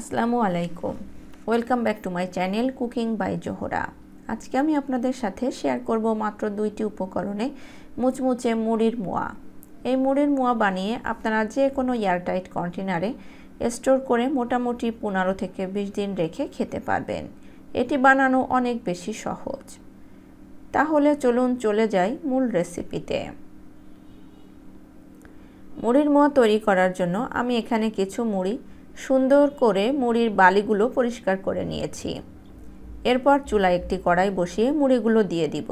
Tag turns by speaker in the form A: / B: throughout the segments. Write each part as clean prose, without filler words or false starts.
A: আসসালামু আলাইকুম, welcome back to my channel cooking by Zohra. আজকে আমি আপনাদের সাথে শেয়ার করব মাত্র 2টি উপকরণে মুচমুচে মুড়ির মোয়া। এই মুড়ির মোয়া বানিয়ে আপনারা যে কোনো এয়ারটাইট কন্টেনারে স্টোর করে মোটামুটি 15 থেকে 20 দিন রেখে খেতে পারবেন। এটি বানানো অনেক বেশি সহজ। তাহলে চলুন চলে যাই মূল রেসিপিতে। মুড়ির মোয়া তৈরি করার জন্য আমি এখানে কিছু মুড়ি সুন্দর করে মুড়ির বালিগুলো পরিষ্কার করে নিয়েছি। এরপর চুলায় একটি কড়াই বসিয়ে মুড়িগুলো দিয়ে দিব।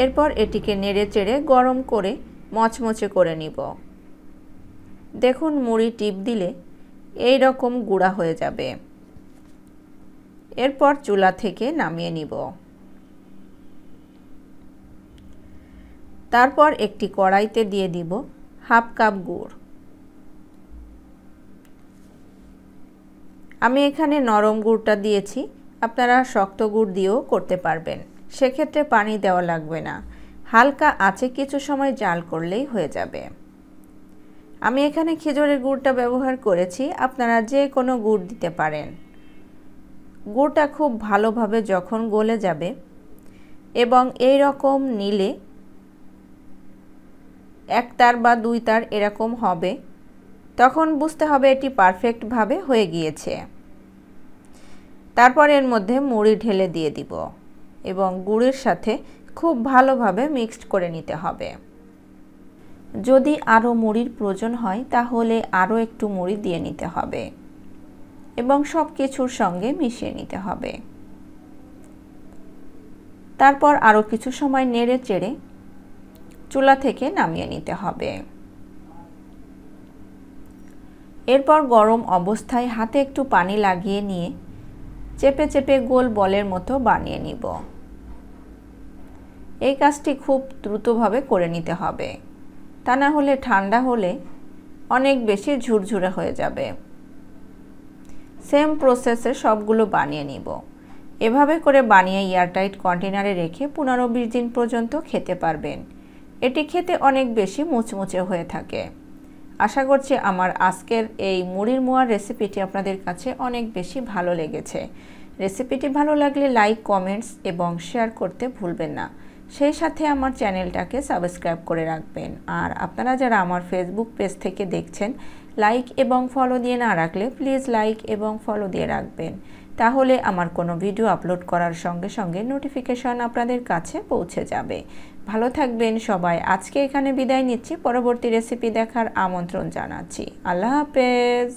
A: এরপর এটিকে নেড়ে চেড়ে গরম করে মচমচে করে নিব। দেখুন মুড়ি টিপ দিলে এই রকম গুঁড়া হয়ে যাবে। এরপর চুলা থেকে নামিয়ে নিব। তারপর একটি কড়াইতে দিয়ে দিব হাফ কাপ গুড়। আমি এখানে নরম গুড়টা দিয়েছি, আপনারা শক্ত গুড় দিয়েও করতে পারবেন, সেক্ষেত্রে পানি দেওয়া লাগবে না। হালকা আঁচে কিছু সময় জাল করলেই হয়ে যাবে। আমি এখানে খেজুরের গুড়টা ব্যবহার করেছি, আপনারা যে কোনো গুড় দিতে পারেন। গুড়টা খুব ভালোভাবে যখন গলে যাবে এবং এই রকম নীলে 1 তার বা 2 তার এরকম হবে, তখন বুঝতে হবে এটি পারফেক্টভাবে হয়ে গিয়েছে। তারপর এর মধ্যে মুড়ি ঢেলে দিয়ে দিব এবং গুড়ের সাথে খুব ভালোভাবে মিক্সড করে নিতে হবে। যদি আরও মুড়ির প্রয়োজন হয় তাহলে আরও একটু মুড়ি দিয়ে নিতে হবে এবং সব কিছুর সঙ্গে মিশিয়ে নিতে হবে। তারপর আরও কিছু সময় নেড়ে চেড়ে চুলা থেকে নামিয়ে নিতে হবে। এরপর গরম অবস্থায় হাতে একটু পানি লাগিয়ে নিয়ে চেপে চেপে গোল বলের মতো বানিয়ে নিব। এই কাজটি খুব দ্রুতভাবে করে নিতে হবে, তা না হলে ঠান্ডা হলে অনেক বেশি ঝুরঝুরে হয়ে যাবে। সেম প্রসেসে সবগুলো বানিয়ে নিব। এভাবে করে বানিয়ে এয়ারটাইট কন্টেনারে রেখে 15-20 দিন পর্যন্ত খেতে পারবেন। এটি খেতে অনেক বেশি মুচমুচে হয়ে থাকে। আশা করছি আমার আজকের এই মুড়ির মোয়ার রেসিপিটি আপনাদের কাছে অনেক বেশি ভালো লেগেছে। রেসিপিটি ভালো লাগলে লাইক, কমেন্টস এবং শেয়ার করতে ভুলবেন না। সেই সাথে আমার চ্যানেলটাকে সাবস্ক্রাইব করে রাখবেন। আর আপনারা যারা আমার ফেসবুক পেজ থেকে দেখছেন, লাইক এবং ফলো দিয়ে না রাখলে প্লিজ লাইক এবং ফলো দিয়ে রাখবেন। তাহলে আমার কোনো ভিডিও আপলোড করার সঙ্গে সঙ্গে নোটিফিকেশন আপনাদের কাছে পৌঁছে যাবে। ভালো থাকবেন সবাই। আজকে এখানে বিদায় নিচ্ছি, পরবর্তী রেসিপি দেখার আমন্ত্রণ জানাচ্ছি। আল্লাহ হাফেজ।